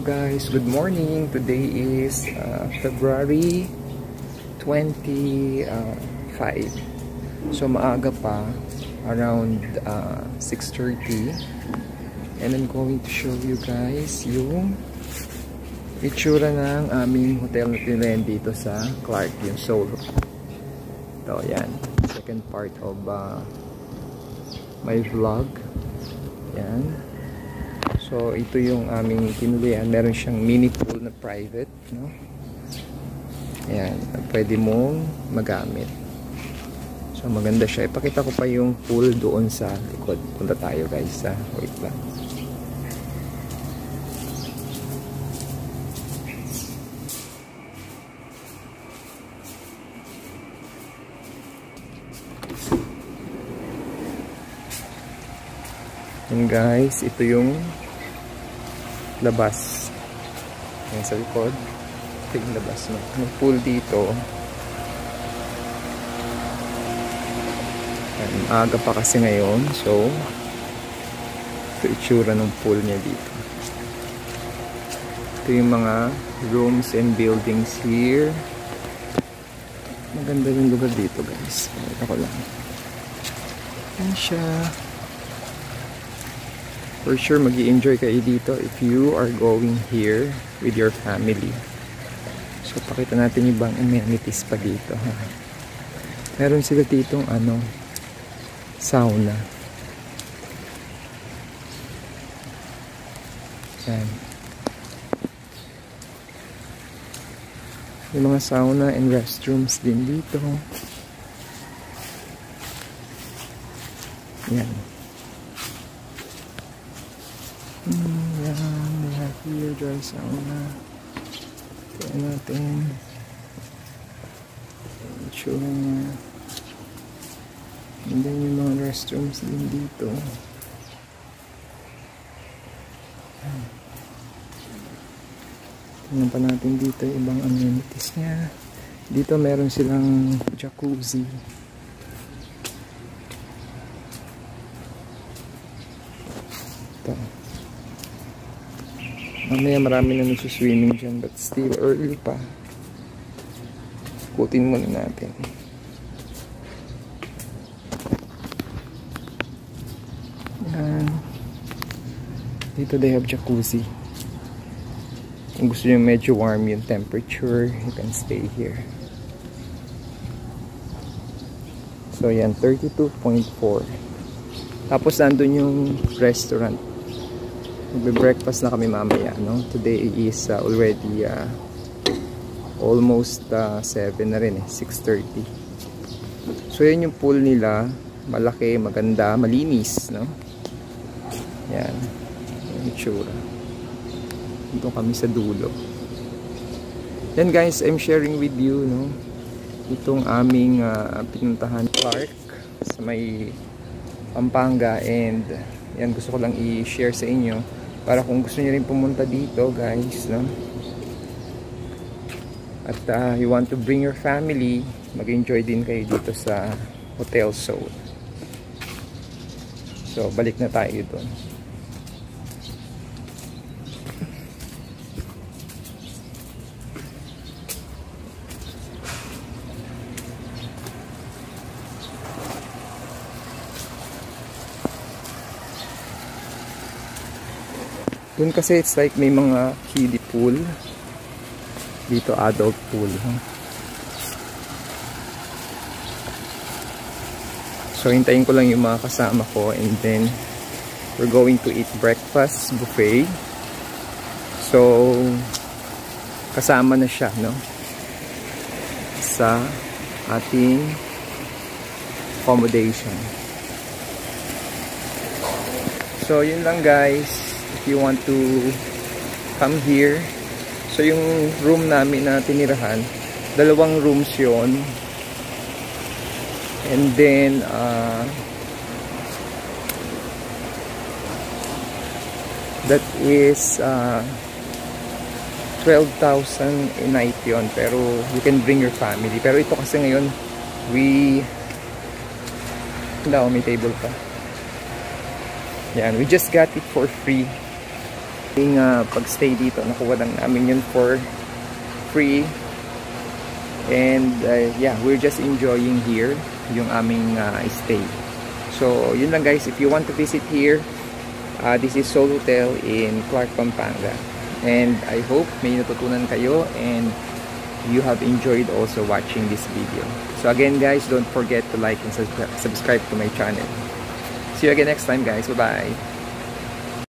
guys, good morning. Today is February 25. So maaga pa, around 6:30. And I'm going to show you guys yung itsura ng aming hotel na tinrent dito sa Clark, yung Seoul. Ito, yan. Second part of my vlog. Yan. So, ito yung aming tinuloyan. Meron siyang mini pool na private, no? Ayan, pwede mong magamit. So, maganda siya. Ipakita ko pa yung pool doon sa likod. Punta tayo, guys. Wait lang. And guys, ito yung labas. Ayan sa likod. Ito yung labas. May pool dito. Ayan, aga pa kasi ngayon. So, ito itsura ng pool niya dito. Ito yung mga rooms and buildings here. Maganda yung lugar dito, guys. Ito ko lang. Ayan siya. For sure, mag-i-enjoy kayo dito if you are going here with your family. So, pakita natin yung ibang amenities pa dito. Ha? Meron sila ditong sauna. Yan. Yung mga sauna and restrooms din dito. Yan. Yan, they have here dry sauna. Tignan natin. Itsura niya. And then yung mga restrooms din dito. Tignan pa natin dito yung ibang amenities niya. Dito meron silang jacuzzi. Ito. Mamaya marami na nagsuswimming dyan, but still early pa. Kutin muna natin. Yan. Dito they have jacuzzi. Kung gusto nyo medyo warm yung temperature, you can stay here. So yan, 32.4. Tapos nandun yung restaurant. Magbe-breakfast na kami mamaya, no? Today is already almost 7 na rin, 6:30. So yan yung pool nila, malaki, maganda, malinis, no? Yan, yung itsura. Dito kami sa dulo. Yan guys, I'm sharing with you, no? Itong aming pinuntahan park sa may Pampanga, and yan gusto ko lang i-share sa inyo para kung gusto niyo rin pumunta dito, guys, no? At you want to bring your family, mag-enjoy din kayo dito sa Hotel Seoul. So, balik na tayo doon. Doon kasi it's like may mga kiddie pool. Dito adult pool. So hintayin ko lang yung mga kasama ko, and then we're going to eat breakfast buffet. So kasama na siya, no? Sa ating accommodation. So yun lang guys. If you want to come here, so yung room namin na tinirahan, 2 rooms yon, and then that is 12,000 a night yon, pero you can bring your family. Pero ito kasi ngayon may table pa. Yan, we just got it for free. Yung pag-stay dito, nakuha lang namin yun for free. And yeah, we're just enjoying here yung aming stay. So yun lang guys, if you want to visit here, this is Soul Hotel in Clark, Pampanga. And I hope may natutunan kayo and you have enjoyed also watching this video. So again guys, don't forget to like and subscribe to my channel. See you again next time guys. Bye bye.